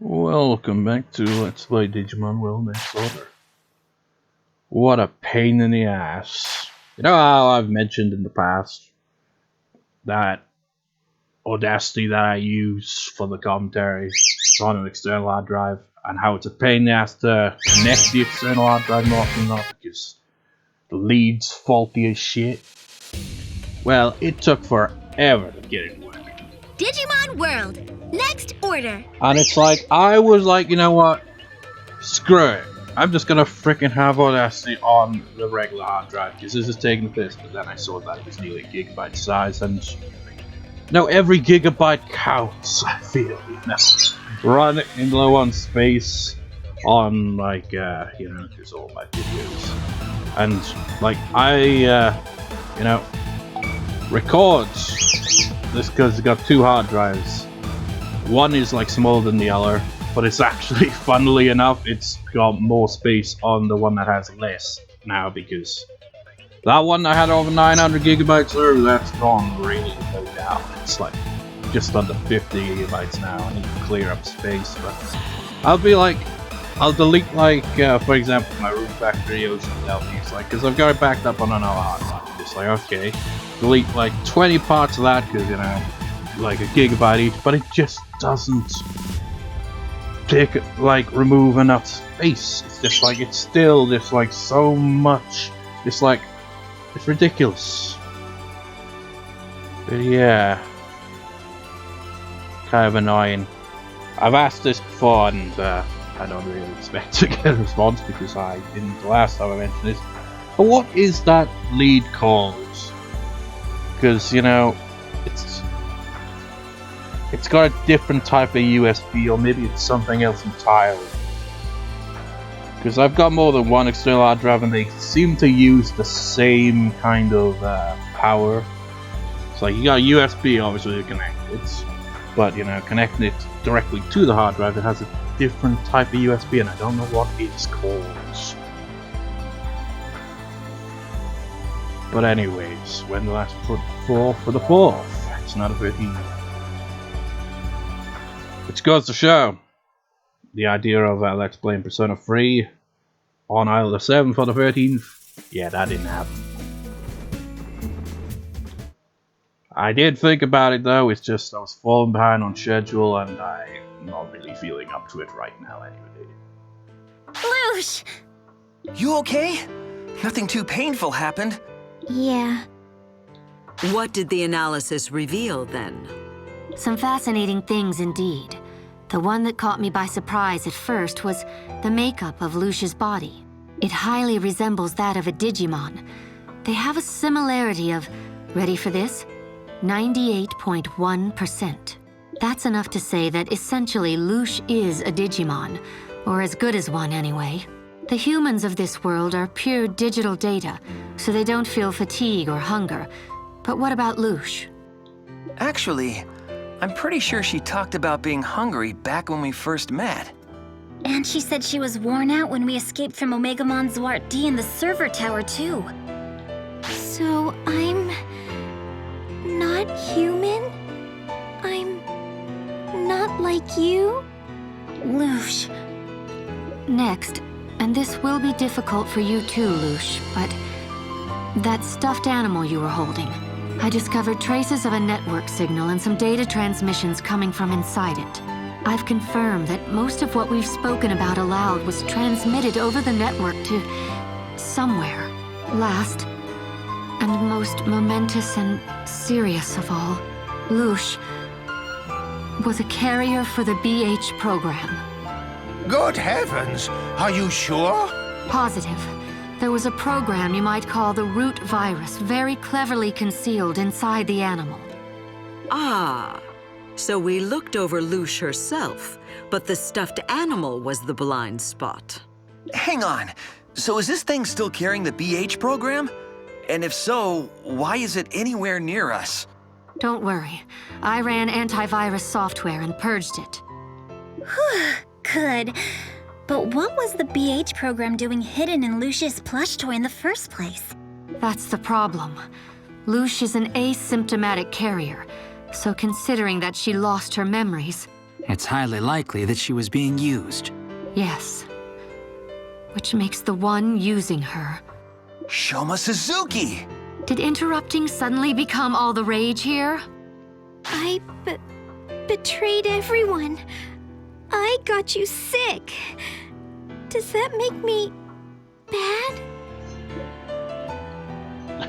Welcome back to Let's Play Digimon World Next Order. What a pain in the ass. You know how I've mentioned in the past that Audacity that I use for the commentary is on an external hard drive, and how it's a pain in the ass to connect the external hard drive more often than not because the lead's faulty as shit. Well, it took forever to get it working. Digimon World, next order. And it's like, I was like, you know what? Screw it. I'm just gonna freaking have Audacity on the regular hard drive because this is taking the piss. But then I saw that it was nearly a gigabyte size, and now every gigabyte counts. I feel, you know, run in low on space on like you know, because all my videos and like you know, records. This because it's got two hard drives. One is like smaller than the other, but it's actually, funnily enough, it's got more space on the one that has less now, because that one that had over 900 gigabytes earlier, that's gone really low down. It's like just under 50 gigabytes now. I need to clear up space, but I'll be like, I'll delete like, for example, my Room Factory Ocean LPs, like, because I've got it backed up on another hard drive. I'm just like, okay, delete like 20 parts of that, because, you know, like a gigabyte each, but it just doesn't remove enough space. It's just like, it's still just like so much. It's like, it's ridiculous. But yeah, kind of annoying. I've asked this before, and I don't really expect to get a response because I didn't the last time I mentioned this. But what is that lead called? Because, you know, it's got a different type of USB, or maybe it's something else entirely. Because I've got more than one external hard drive, and they seem to use the same kind of power. It's like you got a USB, obviously, to connect it, but, you know, connecting it directly to the hard drive, it has a different type of USB, and I don't know what it's called. But anyways, when the last put forth for the 4th, it's not a 13th. Which goes to show the idea of Let's Play in Persona 3 on either the 7th or the 13th. Yeah, that didn't happen. I did think about it though, it's just I was falling behind on schedule and I'm not really feeling up to it right now anyway. Luche! You okay? Nothing too painful happened. Yeah. What did the analysis reveal then? Some fascinating things indeed. The one that caught me by surprise at first was the makeup of Luche's body. It highly resembles that of a Digimon. They have a similarity of, ready for this? 98.1%. That's enough to say that essentially Luche is a Digimon, or as good as one anyway. The humans of this world are pure digital data, so they don't feel fatigue or hunger. But what about Luche? Actually, I'm pretty sure she talked about being hungry back when we first met. And she said she was worn out when we escaped from Omega-Mon Zwart D in the server tower, too. So, I'm not human? I'm not like you? Luche. Next, and this will be difficult for you too, Luche, but that stuffed animal you were holding, I discovered traces of a network signal and some data transmissions coming from inside it. I've confirmed that most of what we've spoken about aloud was transmitted over the network to somewhere. Last, and most momentous and serious of all, Luche was a carrier for the BH program. Good heavens! Are you sure? Positive. There was a program you might call the root virus, very cleverly concealed inside the animal. Ah, so we looked over Luche herself, but the stuffed animal was the blind spot. Hang on. So is this thing still carrying the BH program? And if so, why is it anywhere near us? Don't worry. I ran antivirus software and purged it. Good. But what was the BH program doing hidden in Luche's plush toy in the first place? That's the problem. Luche is an asymptomatic carrier, so considering that she lost her memories, It's highly likely that she was being used. Yes. Which makes the one using her. Shoma Suzuki! Did interrupting suddenly become all the rage here? I betrayed everyone. I got you sick. Does that make me bad?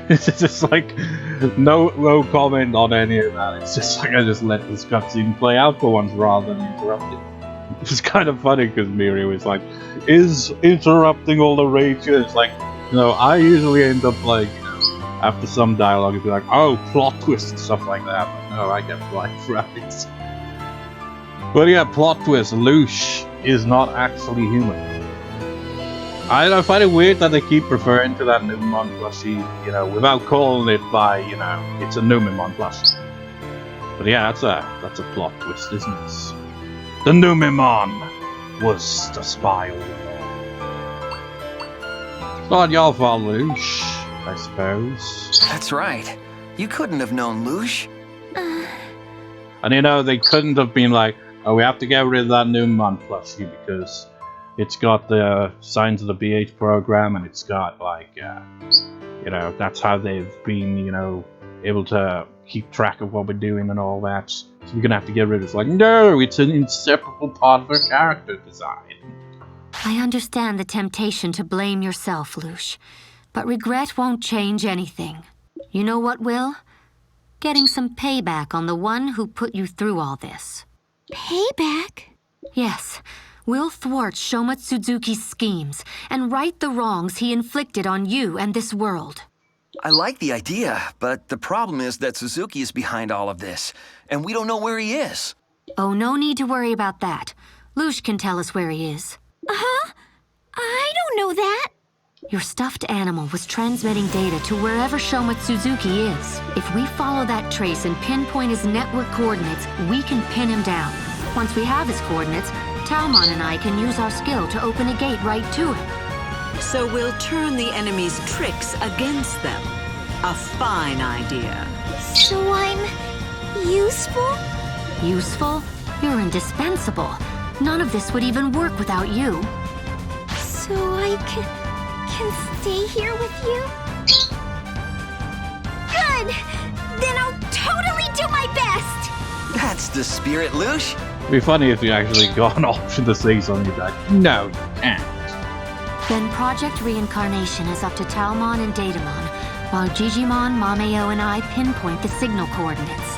It's just like no comment on any of that. It's just like I just let this cutscene play out for once rather than interrupt it. It's kind of funny because Mirei was like, "Is interrupting all the rage?" It's like, I usually end up like, after some dialogue, it'd be like, "Oh, plot twist," and stuff like that. But no, I get life right. But yeah, plot twist: Luche is not actually human. I find it weird that they keep referring to that Numemon plushie, without calling it by, it's a Numemon plushie. But yeah, that's a plot twist, isn't it? The Numemon was the spy all along. It's not your fault, Luche, I suppose. That's right. You couldn't have known Luche. And they couldn't have been like, "Oh, we have to get rid of that Numemon plushie because it's got the signs of the BH program, and it's got like, that's how they've been, able to keep track of what we're doing and all that. So we're gonna have to get rid of it." It's like, no, it's an inseparable part of her character design. I understand the temptation to blame yourself, Luche, but regret won't change anything. You know what will? Getting some payback on the one who put you through all this. Payback? Yes. We'll thwart Shoma Suzuki's schemes and right the wrongs he inflicted on you and this world. I like the idea, but the problem is that Suzuki is behind all of this, and we don't know where he is. Oh, no need to worry about that. Luche can tell us where he is. Huh? I don't know that. Your stuffed animal was transmitting data to wherever Shoma Suzuki is. If we follow that trace and pinpoint his network coordinates, we can pin him down. Once we have his coordinates, Talmon and I can use our skill to open a gate right to him. So we'll turn the enemy's tricks against them. A fine idea. So I'm useful? Useful? You're indispensable. None of this would even work without you. So I can stay here with you? Good! Then I'll totally do my best! That's the spirit, Luche. It'd be funny if you actually got an option to say something like, "No, you can't." Then Project Reincarnation is up to Talmon and Datamon, while Jijimon, Mameo, and I pinpoint the signal coordinates.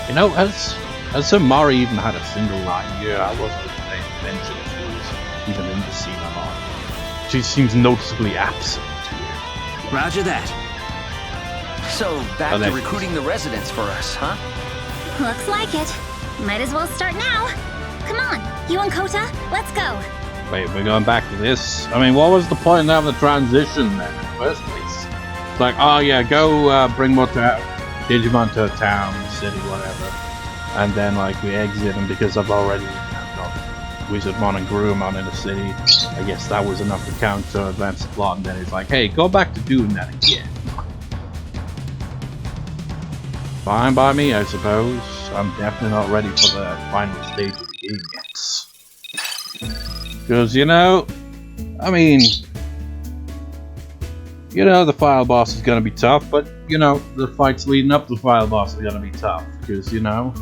Has Samari even had a single line? Yeah, I wasn't paying attention if she was even in the scene or not. She seems noticeably absent here. Roger that. So, back to recruiting the residents for us, huh? Looks like it. Might as well start now. Come on, you and Kota, let's go. Wait, we're going back to this? I mean, what was the point in having the transition then in the first place? It's like, oh yeah, go bring more Digimon to a town, city, whatever. And then like we exit them because I've already got Wizardmon and Grumon in the city. I guess that was enough to counter advance the plot, and then it's like, hey, go back to doing that again. Fine by me, I suppose. I'm definitely not ready for the final stage of the game yet. Because, I mean, the final boss is going to be tough, but, the fights leading up to the final boss are going to be tough. Because, I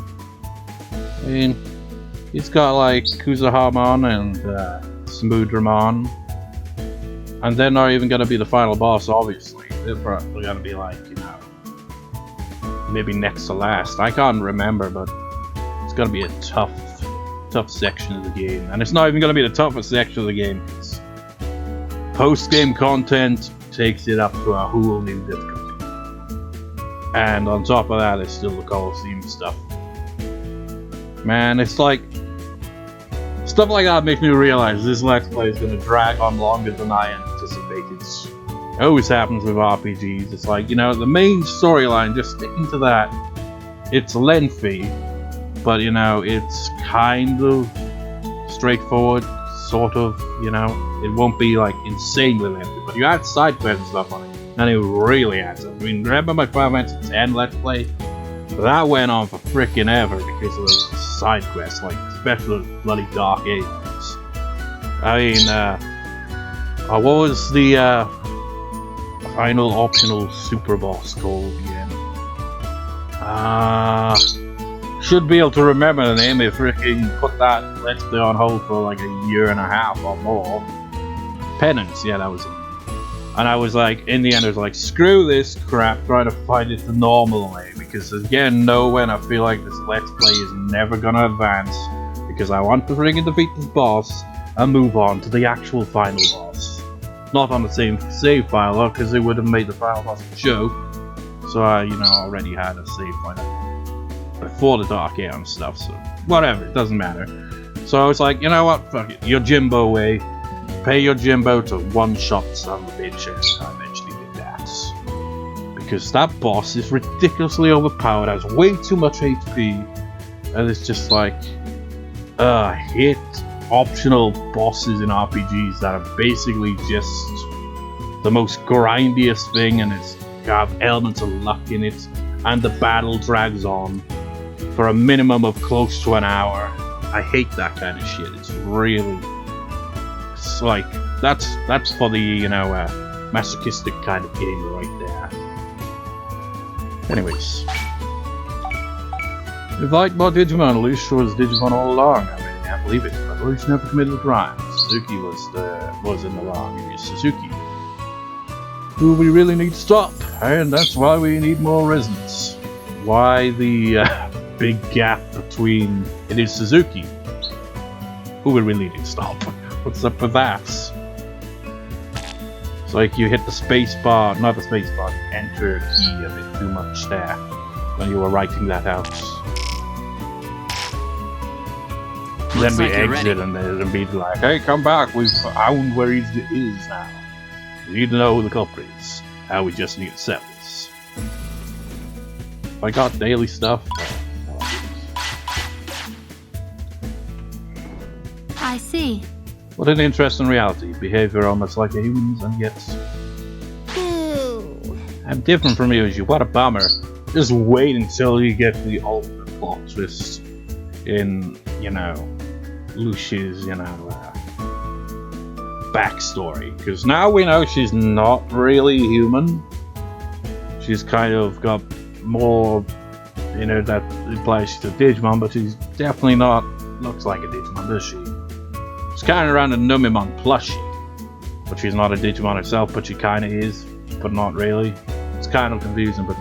mean, he's got, like, Kuzahamon and Smoothramon. And they're not even going to be the final boss, obviously. They're probably going to be, like, maybe next to last. I can't remember, but it's going to be a tough section of the game. And it's not even going to be the toughest section of the game. It's post-game content takes it up to a whole new difficulty. And on top of that, it's still the Colosseum stuff. Man, it's like... stuff like that makes me realize this Let's Play is going to drag on longer than I anticipated. It always happens with RPGs. It's like, the main storyline, just sticking to that. It's lengthy, but, it's kind of straightforward, sort of, It won't be, like, insanely lengthy, but you add side quests and stuff on it, and it really adds up. I mean, remember my Final Fantasy X Let's Play? That went on for frickin' ever because there was side quests, like especially bloody Dark Ages. I mean, what was the final optional super boss called again? Should be able to remember the name if freaking put that Let's Play on hold for like a year and a half or more. Penance, yeah, that was it. And I was like, in the end, I was like, screw this crap, trying to find it the normal way. Because again, when I feel like this Let's Play is never gonna advance. Because I want to freaking defeat this boss and move on to the actual final boss. Not on the same save file, though, because it would have made the final boss a joke. So I, already had a save file before the Dark Air and stuff, so whatever, it doesn't matter. So I was like, you know what, fuck it, your Jimbo way. Pay your Jimbo to one-shot son of a bitch, and I eventually did that. Because that boss is ridiculously overpowered, has way too much HP, and it's just like, I hate optional bosses in RPGs that are basically just the most grindiest thing, and it's got elements of luck in it, and the battle drags on for a minimum of close to an hour. I hate that kind of shit. It's really... It's like, that's for the, masochistic kind of game right there. Anyways. Invite more Digimon. Luche was Digimon all along. I really can't believe it, but Luche never committed a crime. Suzuki was in the wrong. It was Suzuki who we really need to stop, and that's why we need more residents. Why the big gap between it is Suzuki who we really need to stop. What's up with that? It's like you hit the space bar, not the space bar, enter key a bit too much there when you were writing that out. Then we exit and they'll be like, hey, come back, we've found where he is now. We need to know who the culprit is. Now we just need to settle this. I got daily stuff. I see. What an interesting reality. Behavior almost like a human's, and yet... Boo. I'm different from you. What a bummer. Just wait until you get the ultimate plot twist in, Luche's, backstory. Because now we know she's not really human. She's kind of got more, that implies she's a Digimon, but she's definitely not, looks like a Digimon, does she? She's kind of around a Numemon plushie, but she's not a Digimon herself, but she kind of is, but not really. It's kind of confusing, but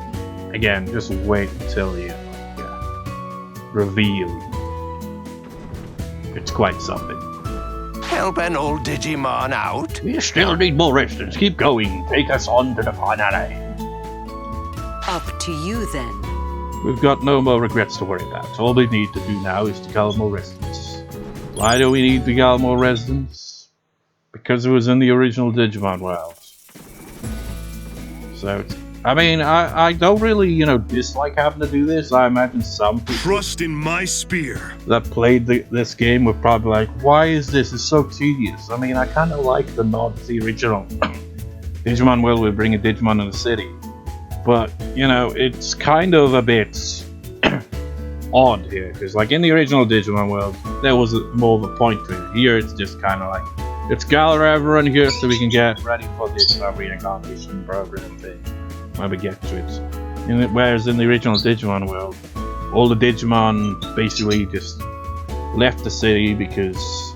again, just wait until you reveal. It's quite something. Help an old Digimon out? We still need more residents. Keep going. Take us on to the finale. Up to you then. We've got no more regrets to worry about. All we need to do now is to gather more residents. Why do we need to gather more residents? Because it was in the original Digimon world. So, I don't really, dislike having to do this. I imagine some people Trust in my spear. that played this game were probably like, why is this? It's so tedious. I mean, I kind of like the nod to the original Digimon world would bring a Digimon in the city. But, it's kind of a bit odd here, because like in the original Digimon world, there was more of a point to it. Here it's just kind of like, let's gather everyone here so we can get ready for this reincarnation program thing when we get to it. Whereas in the original Digimon world, all the Digimon basically just left the city because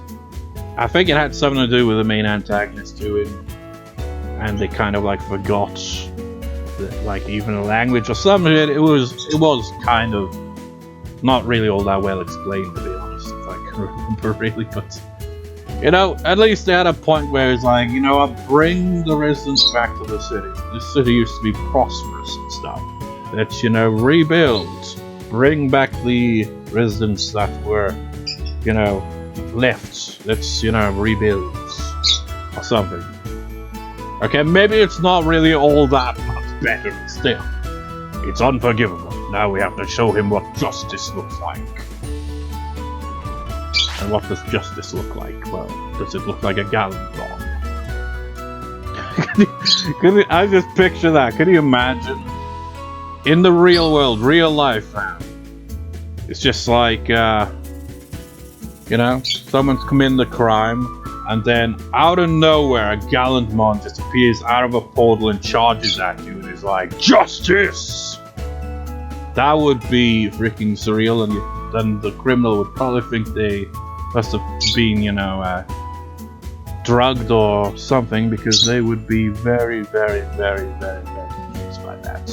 I think it had something to do with the main antagonist to it, and they kind of like forgot like even a language or something. It was kind of not really all that well explained, to be honest, if I can remember really, but at least they had a point where it's like, what, bring the residents back to the city. This city used to be prosperous and stuff. Let's, rebuild. Bring back the residents that were, left. Let's, rebuild. Or something. Okay, maybe it's not really all that much better, but still. It's unforgivable. Now we have to show him what justice looks like. And what does justice look like? Well, does it look like a gallon bomb? I just picture that. Can you imagine? In the real world, real life now, It's just like, you know, someone's committing the crime, and then out of nowhere, a Gallantmon just appears out of a portal and charges at you, and is like, "Justice!" That would be freaking surreal, and then the criminal would probably think they must have been, you know, drugged or something, because they would be very, very, very, very, very confused by that.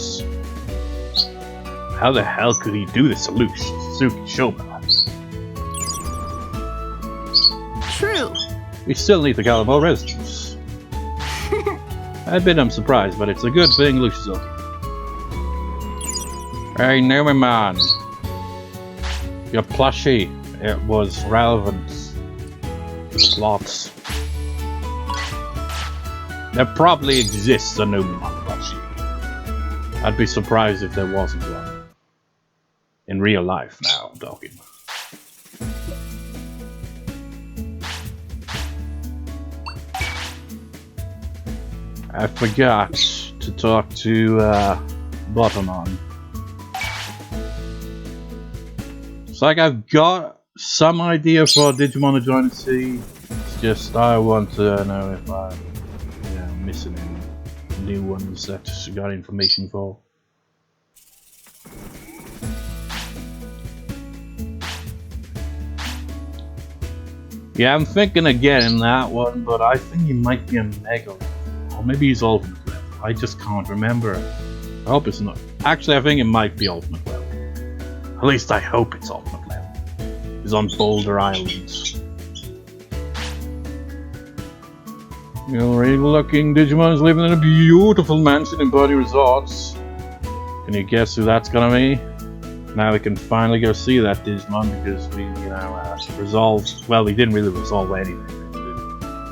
How the hell could he do this to Luche, Suzuki Shoba? True. We still need to gather more residents. I admit I'm surprised, but it's a good thing Luche is okay. Hey, Numemon. Your plushie, it was relevant to slots. There probably exists a Numemon plushie. I'd be surprised if there wasn't one. In real life now, I'm talking. I forgot to talk to Bottomon. It's like I've got some idea for Digimon to join the sea. It's just I want to know if I'm, you know, missing any new ones that I got information for. Yeah, I'm thinking of getting that one, but I think he might be a Mega level. Or maybe he's Ultimate level. I just can't remember. I hope it's not. Actually, I think it might be Ultimate level. At least I hope it's Ultimate level. He's on Boulder Island. Regal-looking Digimon is living in a beautiful mansion in Bony Resorts. Can you guess who that's gonna be? Now we can finally go see that Digimon because we, you know, resolved. Well, we didn't really resolve anything.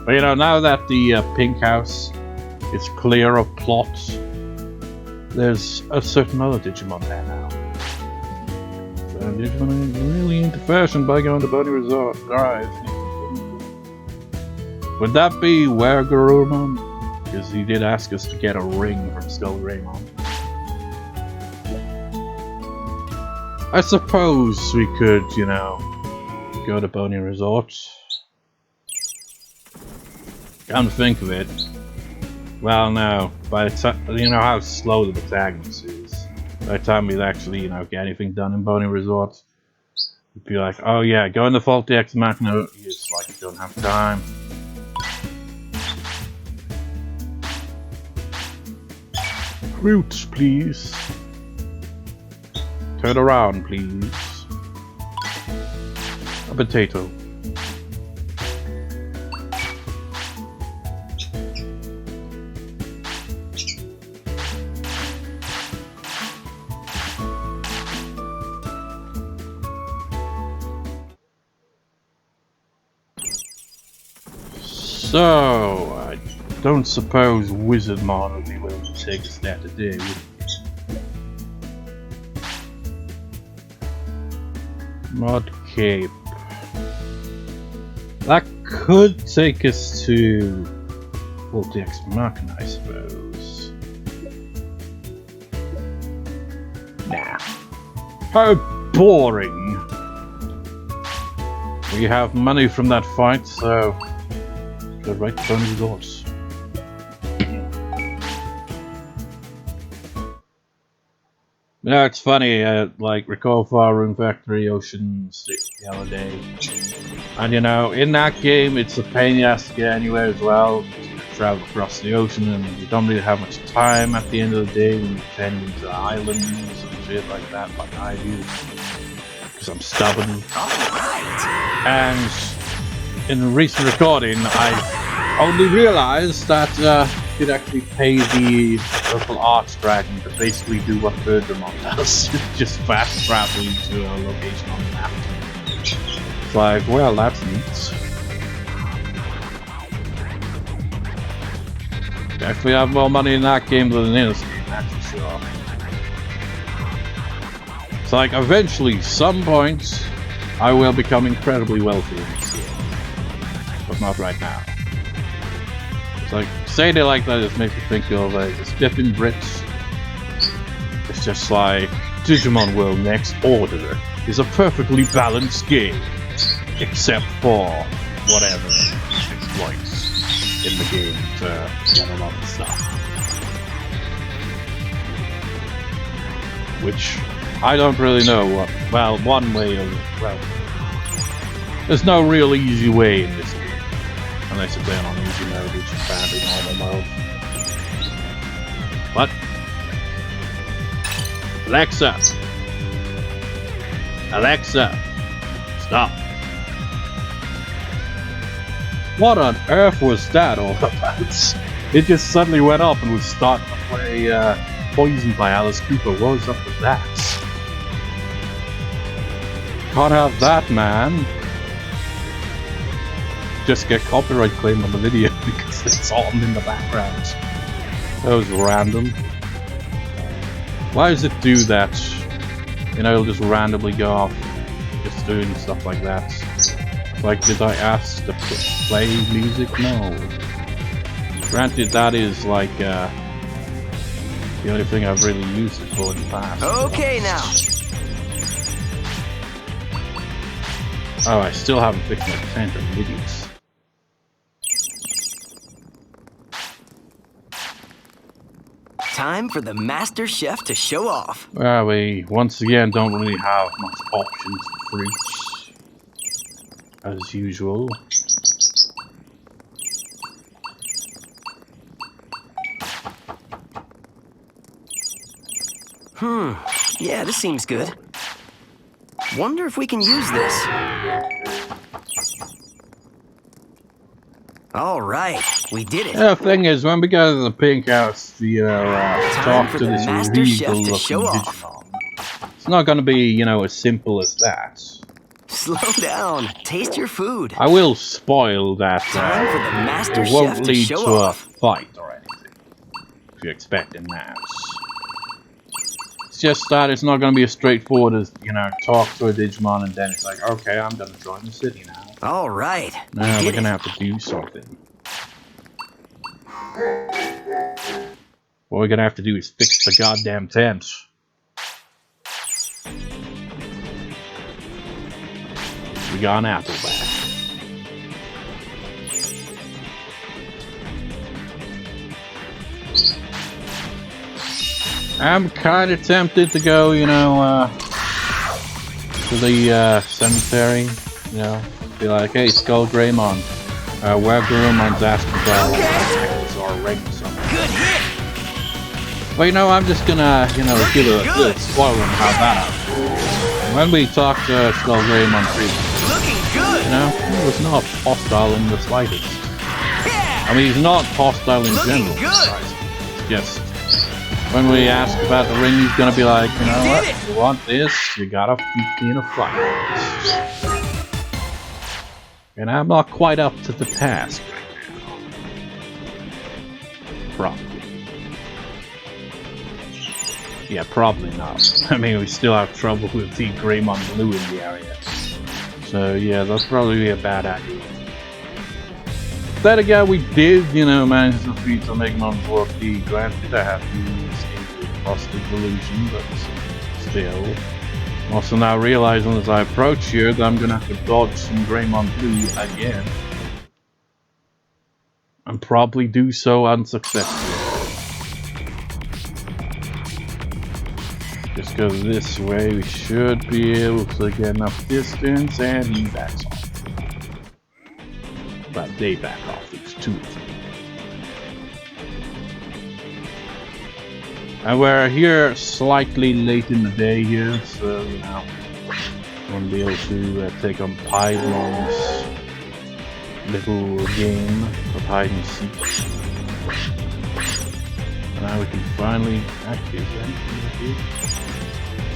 But you know, now that the pink house is clear of plots, there's a certain other Digimon there now. So Digimon is really into fashion by going to Bony Resort Drive. Would that be Wizardmon? Because he did ask us to get a ring from Skull Greymon. I suppose we could, you know, go to Bony Resort. Come to think of it. Well, no. By the time, you know how slow the protagonist is. By the time we actually, you know, get anything done in Bony Resort, it'd be like, oh yeah, go in the Faulty Ex Machina. It's like you don't have time. Fruit, please. Turn around, please. A potato. So, I don't suppose Wizardmon would be willing to take us there today, would he? Mod Cape. That could take us to Faulty Ex Machina, I suppose. Nah. How boring! We have money from that fight, so go right to Bony Resorts. Yeah, it's funny, like, recall Far Rune Factory, Ocean State the other day. And you know, in that game, it's a pain in the ass to get anywhere as well. You travel across the ocean and you don't really have much time at the end of the day when you're tending into islands and shit like that, like I do. Because I'm stubborn. And in a recent recording, I only realized that you could actually pay the local arts dragon to basically do what Wizardmon does. Just fast traveling to a location on the map. It's like, well, that's neat. Definitely have more money in that game than in this game, that's for sure. It's like, eventually, some point, I will become incredibly wealthy in this game. But not right now. It's like, saying it like that just makes me think of the Spiffing Brits. It's just like, Digimon World Next Order is a perfectly balanced game, except for whatever exploits in the game to get a lot of stuff. Which I don't really know what. Well, one way of. Well, there's no real easy way in this game. Unless you play on easy mode, which is bad in normal mode. But. Alexa! Alexa! Stop! What on earth was that all about? It just suddenly went up and was starting to play Poisoned by Alice Cooper. What was up with that? Can't have that, man. Just get copyright claim on the video because it's on in the background. That was random. Why does it do that? You know, it'll just randomly go off, just doing stuff like that. Like, did I ask to play music? No. Granted, that is like the only thing I've really used it for in the past. Okay, now. Oh, I still haven't fixed my tantrum, idiots. Time for the Master Chef to show off. Well, we once again don't really have much options for fruits, as usual. Yeah, this seems good. Wonder if we can use this. All right, we did it. The thing is, when we go to the pink house, you know, Time talk for to the this Master Chef to regal-looking show off. Digimon, it's not going to be, you know, as simple as that. Slow down. Taste your food. I will spoil that. Time for the Master It Chef won't to lead show to off. a fight or anything, if you're expecting that. It's just that it's not going to be as straightforward as, you know, talk to a Digimon and then it's like, okay, I'm going to join the city now. All right. No, we're going to have to do something. What we're going to have to do is fix the goddamn tent. We got an apple back. I'm kind of tempted to go, you know, to the cemetery, you know, be like, hey, Skull Greymon, where Gurumon's asking for necklace or a ring or something. Good hit. Well, you know, I'm just gonna, you know, give a little spoiler on how that happened. When we talked to Skull Greymon previously, Looking good. you know, he was not hostile in the slightest. Yeah. I mean, he's not hostile in Looking general. good. Right? Just when we ask about the ring, he's gonna be like, you know what? You want this? You gotta beat me in a fight. And I'm not quite up to the task right now. Probably. Yeah, probably not. I mean, we still have trouble with the Greymon Blue in the area. So yeah, that's probably a bad idea. Then again, we did, you know, manage to defeat the Numemon World D. Granted, I have to use a Lost Evolution, but still. I'm also now realizing as I approach here that I'm gonna have to dodge some Greymon Blue again. And probably do so unsuccessfully. Just go this way, we should be able to get enough distance, and he backs off. But they back off, there's two of them. And we're here slightly late in the day here, so, you know, won't be able to take on Paimon's little game of hide and seek. Now we can finally actually is there anything here?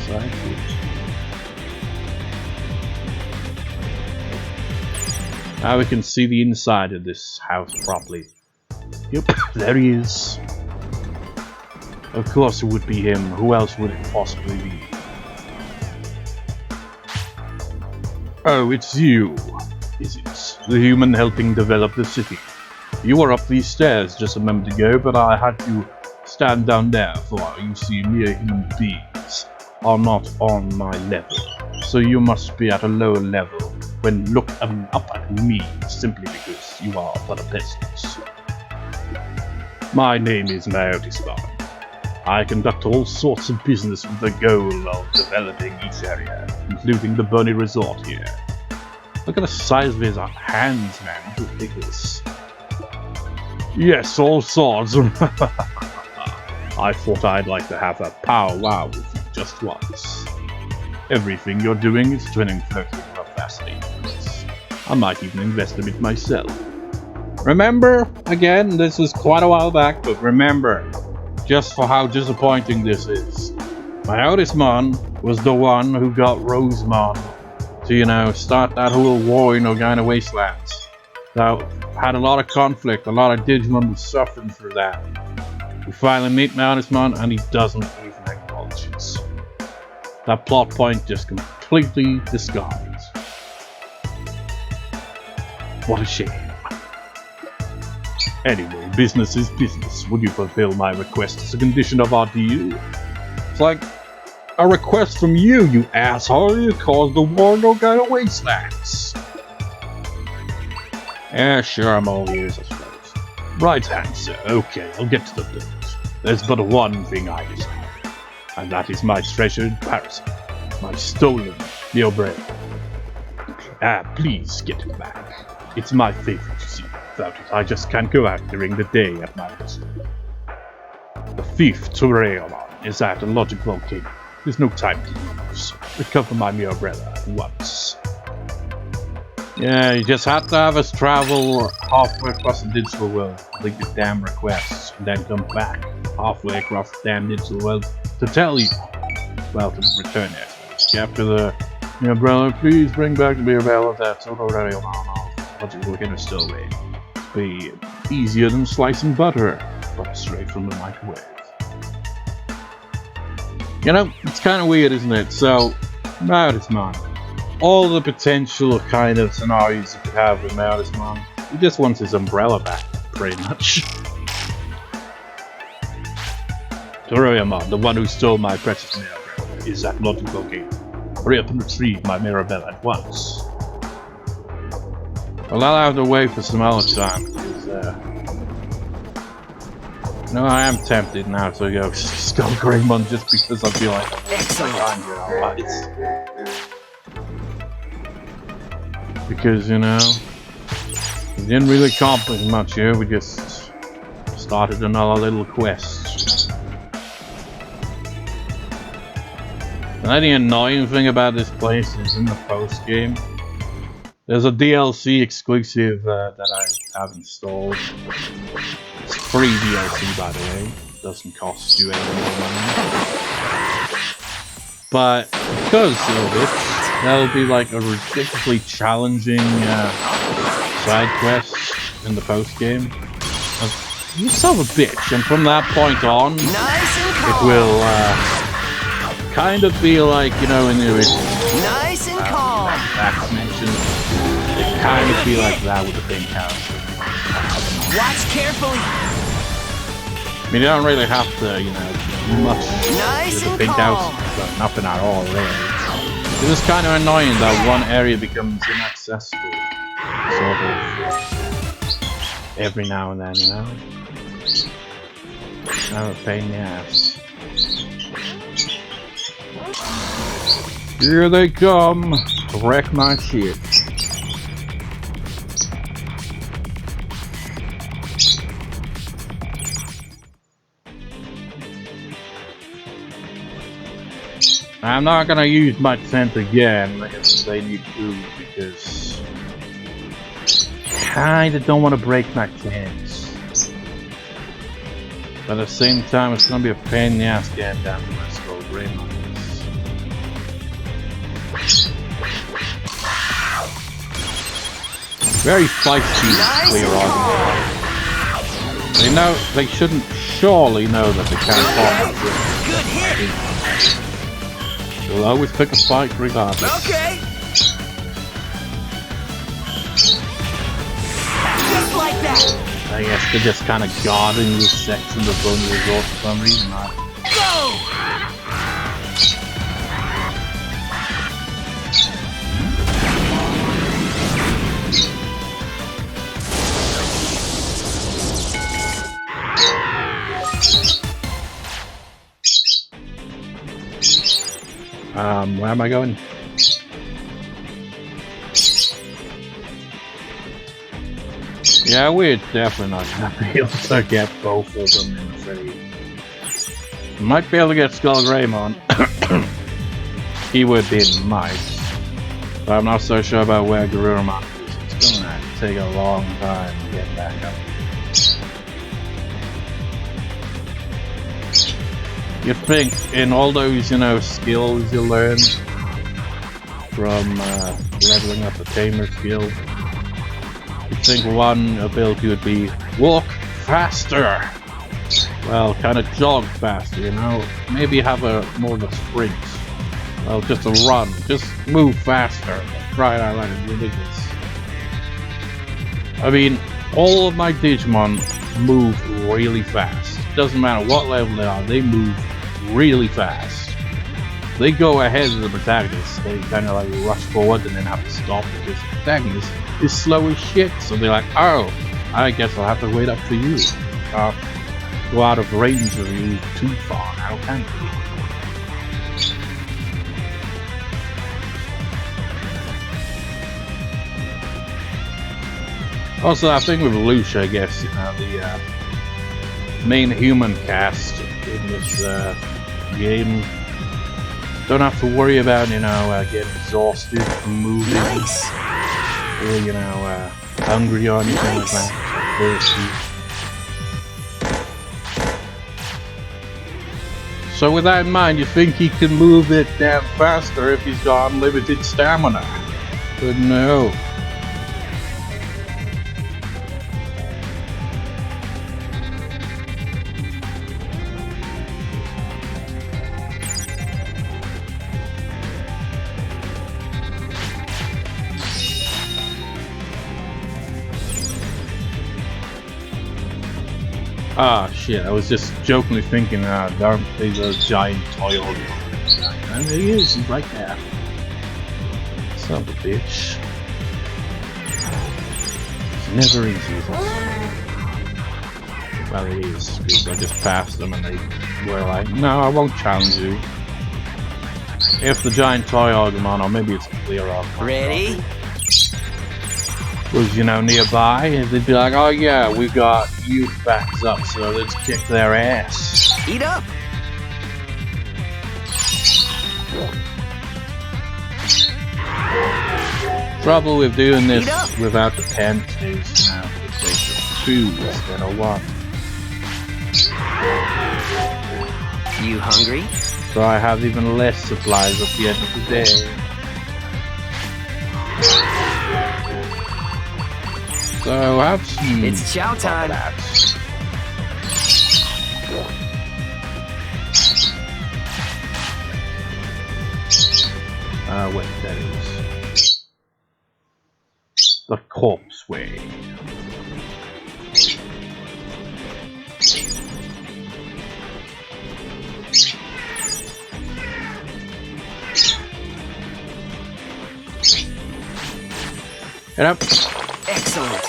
Side here. Now we can see the inside of this house properly. Yep, there he is. Of course it would be him. Who else would it possibly be? Oh, it's you, is it? The human helping develop the city. You were up these stairs just a moment ago, but I had to stand down there for you see mere human beings. are not on my level, so you must be at a lower level when looking up at me simply because you are but a peasant. My name is Jijimon. I conduct all sorts of business with the goal of developing each area, including the Bony Resort here. Look at the size of his hands, man. It's ridiculous. Yes, all sorts. I thought I'd like to have a powwow with you just once. Everything you're doing is turning flirting of fascinating. I might even invest a bit myself. Remember, again, this was quite a while back, but remember, just for how disappointing this is. My Otismon was the one who got Rosemon to, start that whole war in Ogina Wastelands. That had a lot of conflict, a lot of Digimon was suffering through that. We finally meet my Otismon and he doesn't even acknowledge it. That plot point just completely discarded. What a shame. Anyway, business is business. Would you fulfill my request as a condition of our deal? It's like a request from you, you asshole. You caused the war in Ogina Wastelands. Yeah, sure, I'm all ears, I suppose. Right answer. Okay, I'll get to the point. There's but one thing I desire, and that is my treasured parasite, my stolen Mirei. Please get it back. It's my favorite to see. Without it, I just can't go out during the day at my leisure. The thief Numemon is at a logic volcano. There's no time to lose. Recover my Mirei at once. Yeah, you just have to have us travel halfway across the digital world, complete the damn requests, and then come back halfway across the damn digital world to tell you. Well, to return it. After the Mirei, please bring back the Mirei that's already on logic volcano still waiting. Be easier than slicing butter, but straight from the microwave. It's kind of weird, isn't it? So, Otismon. All the potential kind of scenarios you could have with Otismon. He just wants his umbrella back, pretty much. Numemon, the one who stole my precious Mirei, is at logic volcano. Hurry up and retrieve my Mirei at once. Well, I'll have to wait for some other time, because, I am tempted now to go Skull Greymon just because I feel like I'm because, we didn't really accomplish much here, we just started another little quest. And the annoying thing about this place is in the post-game, there's a DLC exclusive that I have installed. It's free DLC, by the way. It doesn't cost you any more money. But because of it, that'll be like a ridiculously challenging side quest in the post game. You son of a bitch! And from that point on, it will kind of be like in the original. Nice and calm. Vaccination. It kind of be like that with the main character. Watch carefully. I mean, you don't really have to, much Nice with the and pink house, calm. but nothing at all, really. It is kind of annoying that one area becomes inaccessible, sort of, every now and then, Kind of a pain in the ass. Here they come to wreck my shit. I'm not gonna use my tent again if they need to, because kinda don't want to break my tent. But at the same time, it's gonna be a pain in the ass getting down to my Skull Greymon. Very feisty, clear argument. They shouldn't surely know that they can't talk. Good hit. They'll always pick a fight regardless. Okay. Just like that. I guess they're just kind of guarding this section of the Bony Resort for some reason. Go. Where am I going? Yeah, we're definitely not gonna be able to get both of them in the city. Might be able to get Skullgreymon. Keyword being might. But I'm not so sure about where Garurumon is. It's gonna take a long time to get back up. You'd think in all those, you know, skills you learn from leveling up the Tamer skill, you'd think one ability would be walk faster. Well, kind of jog faster, you know? Maybe have a more of a sprint. Well, just a run. Just move faster. Right, I like it. Ridiculous. I mean, all of my Digimon move really fast. Doesn't matter what level they are, they move really fast. They go ahead of the protagonist. They kind of like rush forward and then have to stop because the protagonist is slow as shit. So they're like, oh, I guess I'll have to wait up for you. Go out of range of you too far now, can't we? Also, I think with Luche, I guess, you know, the main human cast in this game don't have to worry about, you know, getting exhausted from moving, or, you know, hungry or anything like that, thirsty. So with that in mind, you think he can move it damn faster if he's got unlimited stamina. But no. Ah, shit, I was just jokingly thinking, darn, there's a giant toy organ. And there he is, he's right there. Son of a bitch. It's never easy, is it? Well, it is, because I just passed them and they were like, no, I won't challenge you. If the giant toy Orgamon, or maybe it's clear off. Ready? Was, you know, nearby, they'd be like, oh yeah, we've got youth backs up, so let's kick their ass. Eat up! Trouble with doing this without the tent is, you know, it takes 2 instead of 1. You hungry? So I have even less supplies at the end of the day. So have some. It's chow time. Wait, that is the corpse way. Get up. Excellent.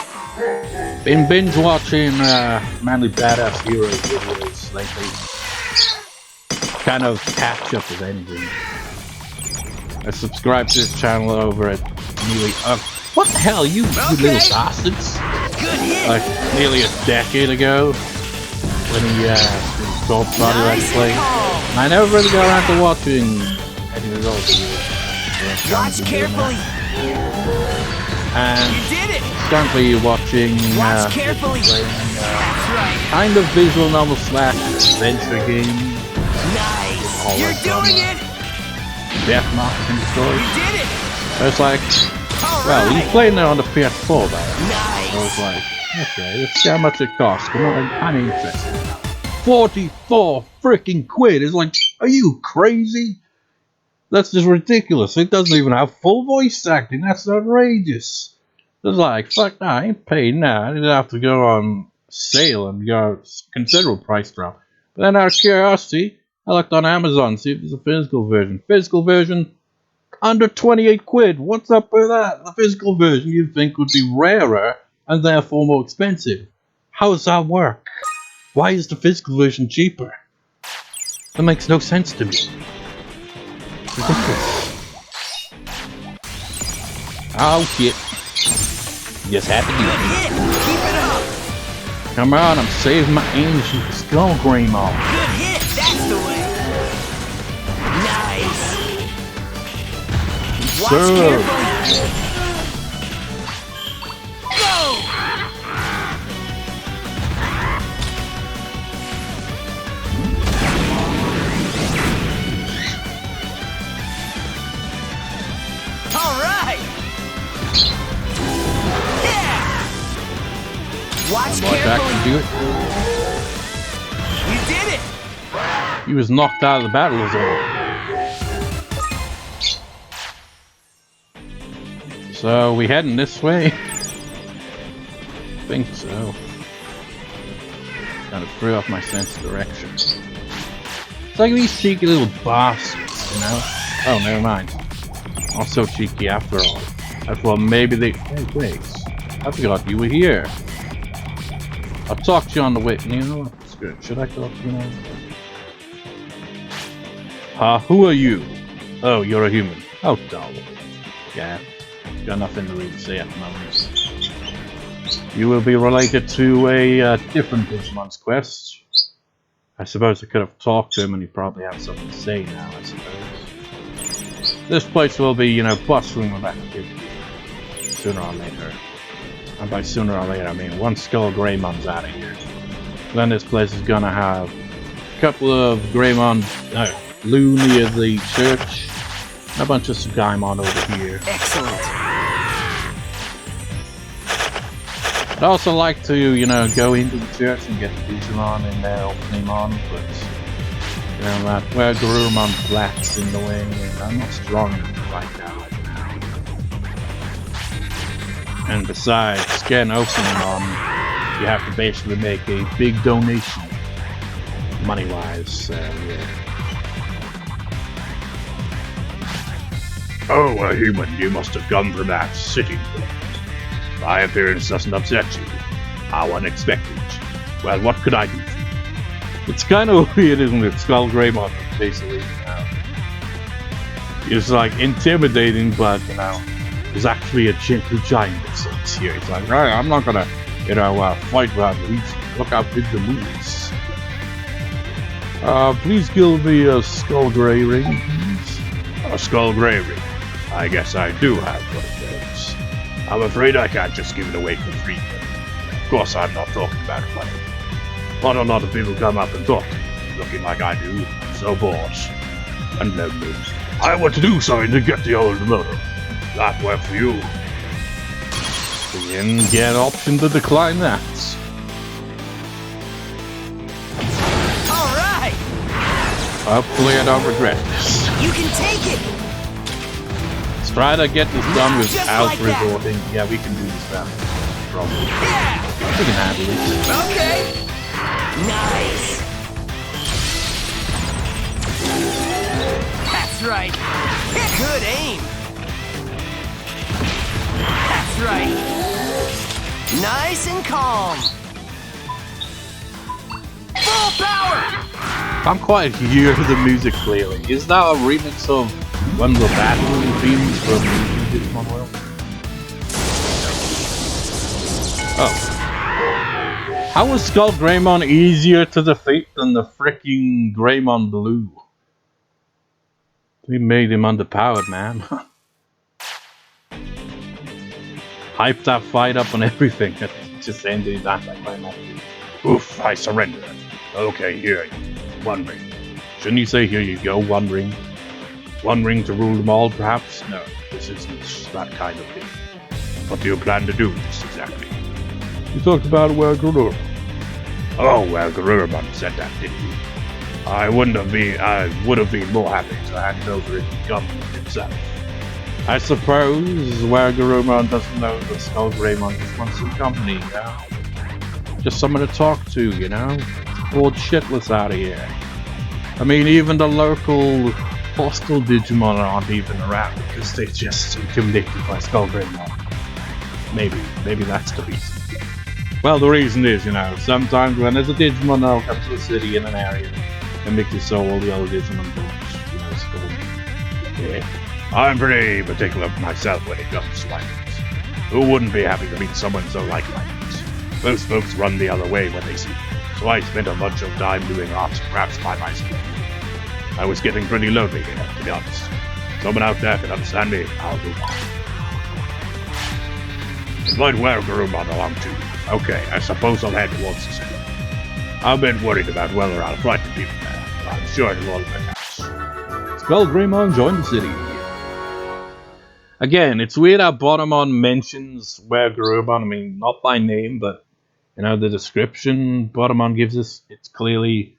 Been binge watching Manly Badass Heroes videos lately. Kind of catch up with anything. I subscribed to this channel over at nearly what the hell, you little bastards? Good hit. Like nearly a decade ago when he talked about it Let's Play. And I never really got around to watching any of those videos. Watch carefully. And You did it. currently watching Watch carefully. kind of visual novel / adventure game. Nice. All You're that doing it. Death marketing story. You did it. I was like, All well, right. he's playing it on the PS4 though. Nice. I was like, okay, let's see how much it costs. Come on, I'm interested. 44 freaking quid. It's like, are you crazy? That's just ridiculous. It doesn't even have full voice acting. That's outrageous. It's like, fuck, nah, I ain't paying now. I didn't have to go on sale and go considerable price drop. But then out of curiosity, I looked on Amazon to see if there's a physical version. Physical version, under 28 quid. What's up with that? The physical version you'd think would be rarer and therefore more expensive. How does that work? Why is the physical version cheaper? That makes no sense to me. Oh shit. Just had to do it. Keep it up. Come on, I'm saving my energy for Skull Greymon. Good hit. That's the way. Nice. Watch carefully. Go. All right. Yeah. Watch Boy, Jack carefully. can do it. You did it. He was knocked out of the battle zone. So we heading this way? I think so. Kind of threw off my sense of direction. It's like these cheeky little bastards, you know? Oh, never mind. Not so cheeky after all. I thought maybe they. Hey, wait. I forgot you were here. I'll talk to you on the way. You know what? It's good. Should I talk to you now? Who are you? Oh, you're a human. Oh, dull. Yeah. Got nothing to really say at the moment. You will be related to a different Digimon's quest. I suppose I could have talked to him and he'd probably have something to say now, I suppose. This place will be, you know, bustling with activity. Sooner or later. And by sooner or later, I mean once Skull Greymon's out of here. Then this place is gonna have a couple of Greymon, Blue near the church, and a bunch of Jijimon over here. Excellent. I'd also like to, you know, go into the church and get the Digimon in there, opening on, but you know that Garurumon flats in the way, and I'm not strong enough to fight that right now. And besides, getting opening on, you have to basically make a big donation, money-wise. Yeah. Oh, a human, you must have come from that city. My appearance doesn't upset you. How unexpected. Well, what could I do for you? It's kind of weird, isn't it? Skull Greymon, basically. It's like intimidating, but, you know, there's actually a gentle giant that sits here. It's like, right, I'm not gonna, you know, fight without reason. Look how big the moon is. Please give me a Skull Grey ring, please. A Skull Grey ring. I guess I do have one of those. I'm afraid I can't just give it away for free. Of course, I'm not talking about money. Not a lot of people come up and talk, looking like I do. So bored and lonely. I want to do something to get the old motor. That work for you? You can get an option to decline that. All right. Hopefully, I don't regret this. You can take it. Let's try to get this done without like that. resorting. Yeah, we can do this now. Probably. Yeah. We can handle it. Okay. Nice. That's right. Good aim. That's right. Nice and calm. Full power. Can't quite hear the music clearly. Is that a remix of one of the battle themes from Digimon World? Oh. How was Skull Greymon easier to defeat than the freaking Greymon Blue? We made him underpowered, man. Hyped that fight up and everything. It just ended that anticlimactic. Oof, I surrender. Okay, here. One ring. Shouldn't you say here you go, one ring? One ring to rule them all, perhaps? No, this isn't that kind of thing. What do you plan to do with this exactly? You talked about Garurumon. Oh, Garurumon said that, didn't you? I would have been more happy to hand it over if he got it himself. I suppose Garurumon doesn't know that Skull Greymon just wants some company, you know? Just someone to talk to, you know? Bored shitless out of here. I mean, even the local hostile Digimon aren't even around because they're just intimidated by Skull Greymon. Maybe that's the reason. Well, the reason is, you know, sometimes when there's a Digimon that comes to the city in an area and makes it so all the other Digimon don't, you know, Yeah. I'm pretty particular myself when it comes to items. Who wouldn't be happy to meet someone so like-minded? Most folks run the other way when they see me, so I spent a bunch of time doing arts and crafts by myself. I was getting pretty lonely here, to be honest. Someone out there can understand me, I'll move on. Invite Wizardmon along too. Okay, I suppose I'll head towards the city. I've been worried about whether I'll frighten people there, but I'm sure it'll all work out. Skullgreymon joined the city. Again, it's weird how Bottomon mentions Wizardmon. I mean, not by name, but you know, the description Bottomon gives us, it's clearly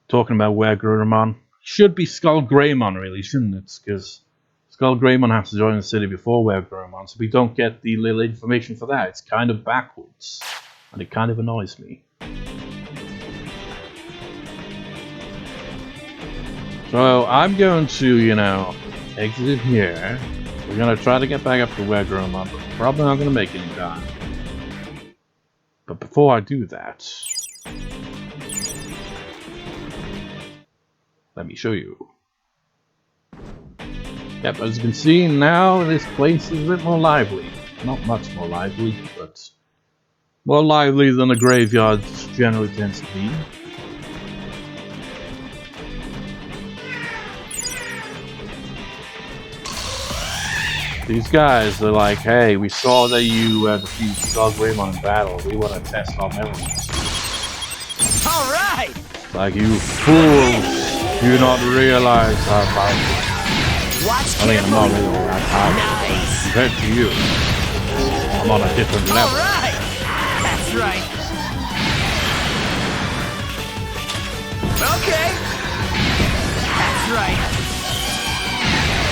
talking about Wizardmon. Should be Skullgreymon, really, shouldn't it? Because Skullgreymon has to join the city before Wizardmon, so we don't get the little information for that. It's kind of backwards, and it kind of annoys me. So I'm going to, you know, exit here. We're going to try to get back up to Wizardmon, but probably not going to make it in time. But before I do that, let me show you. Yep, as you can see now, this place is a bit more lively. Not much more lively, but more lively than a graveyard generally tends to be. These guys are like, hey, we saw that you defeated Skullgreymon in battle. We want to test our memories. Alright! Like, you fools do not realize how powerful. I mean, I'm not really all that powerful. Compared to you, I'm on a different level. Alright! That's right. Okay. That's right.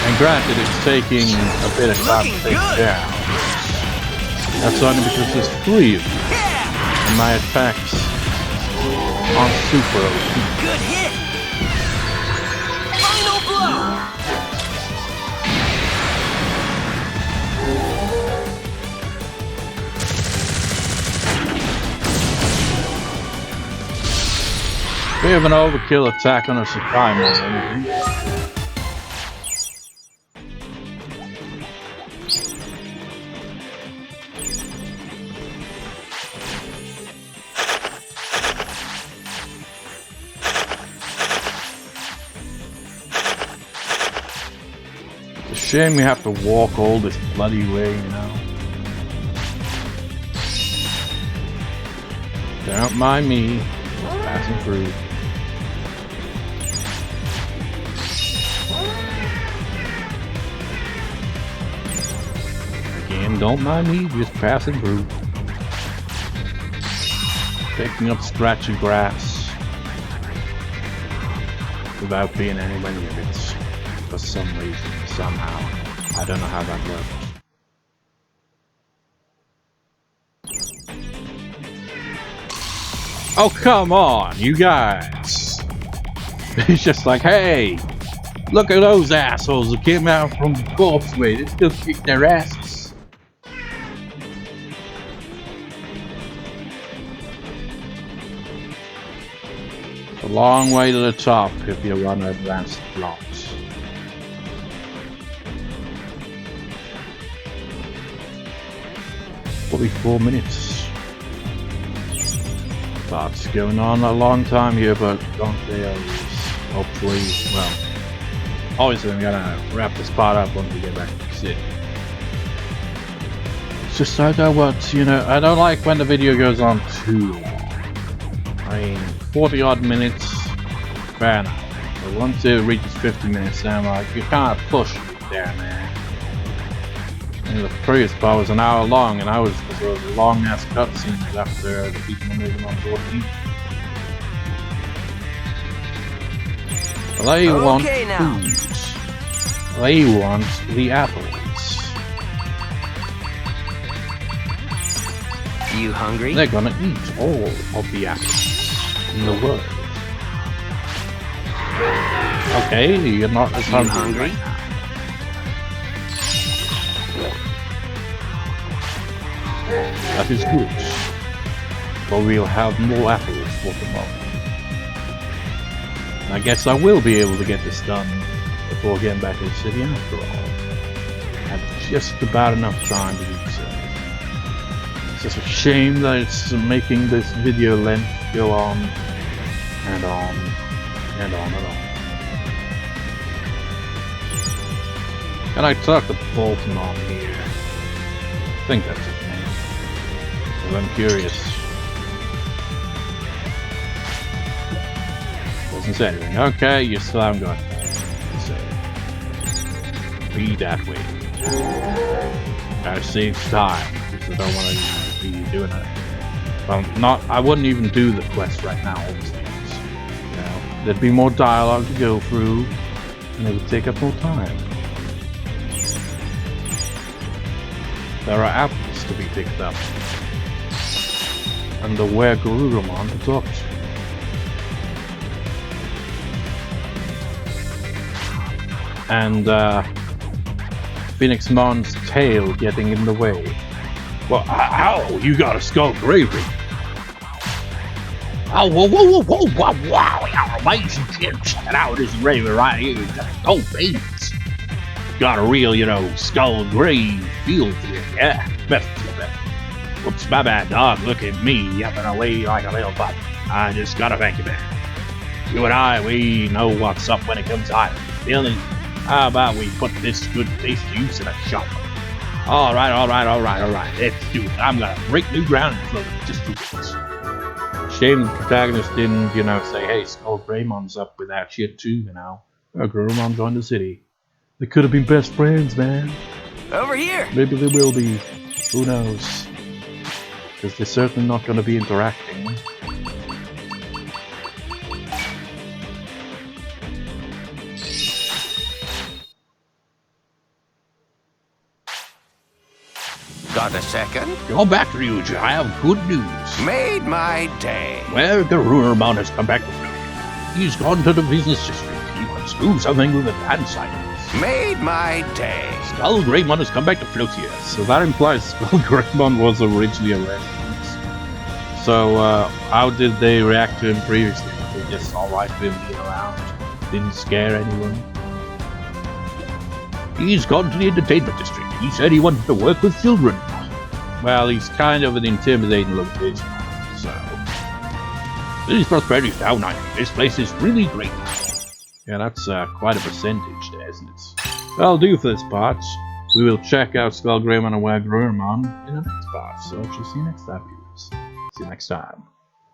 And granted, it's taking a bit of time to take it down. That's only because there's 3 of them. And my attacks aren't super OP. Good hit. Final blow. We have an overkill attack on a Sakai or anything. It's a shame we have to walk all this bloody way, you know. Don't mind me, just passing through. Again, don't mind me, just passing through. Picking up scratchy grass without being anywhere near it for some reason, somehow. I don't know how that works. Oh, come on, you guys. It's just like, hey, look at those assholes that came out from the corpse way. They still kick their asses. It's a long way to the top if you run advanced blocks. Probably 4 minutes. That's going on a long time here, but don't they always, hopefully, well, obviously I'm gonna wrap this part up once we get back to the city. It's just I don't want, you know, I don't like when the video goes on too long. I mean, 40 odd minutes, fair enough. But once it reaches 50 minutes, then I'm like, you can't push it there, man. And the previous part was an hour long, and I was because of long ass cutscenes after defeating Numemon 14. Well, they want food. They want the apples. You hungry? They're gonna eat all of the apples in the world. Okay, you're not as hungry right now. That is good, but we'll have more apples for tomorrow. I guess I will be able to get this done before getting back to the city after all. Had just about enough time to do so. It's just a shame that it's making this video length go on and on and on and on. Can I talk to Bolton here? I think that's his name. Well, I'm curious. Doesn't say anything. Okay, you still haven't got it. Be that way. Gotta save time, because I don't want to be doing it. Well, I wouldn't even do the quest right now, obviously. You know, there'd be more dialogue to go through, and it would take up more time. There are apples to be picked up, and the Wizardmon to talk to. And Phoenixmon's tail getting in the way. Well, how? You got a skull gravy? Oh, whoa, wow, amazing, kid. Check it out, this raven right here. He's got gold beans. Got a real, skull grave feel to it, yeah. Whoops, my bad, dog. Look at me, yapping away like a little butt. I just gotta thank you, man. You and I, we know what's up when it comes to items. Feeling? How about we put this good taste to use in a shop? Alright. Let's do it. I'm gonna break new ground and float just 2 minutes. Shame the protagonist didn't, say, hey, Skull Greymon's up with that shit too, Grumon joined the city. They could have been best friends, man. Over here! Maybe they will be. Who knows? Because they're certainly not gonna be interacting. Got a second? Go back to Luche. I have good news. Made my day. Well, the Numemon has come back to Luche. He's gone to the business district. He wants to do something with the advanced items. Made my day. Skull Greymon has come back to Floatia. So that implies Skull Greymon was originally arrested. So, how did they react to him previously? They just alright with him being around? Didn't scare anyone? He's gone to the entertainment district. He said he wanted to work with children. Well, he's kind of an intimidating little bitch. So, this is Prosperity Town. This place is really great. Yeah, that's quite a percentage there, isn't it? That'll do for this part. We will check out Skull Greymon and Wizardmon in the next part. So, I'll see you next time, viewers. See you next time.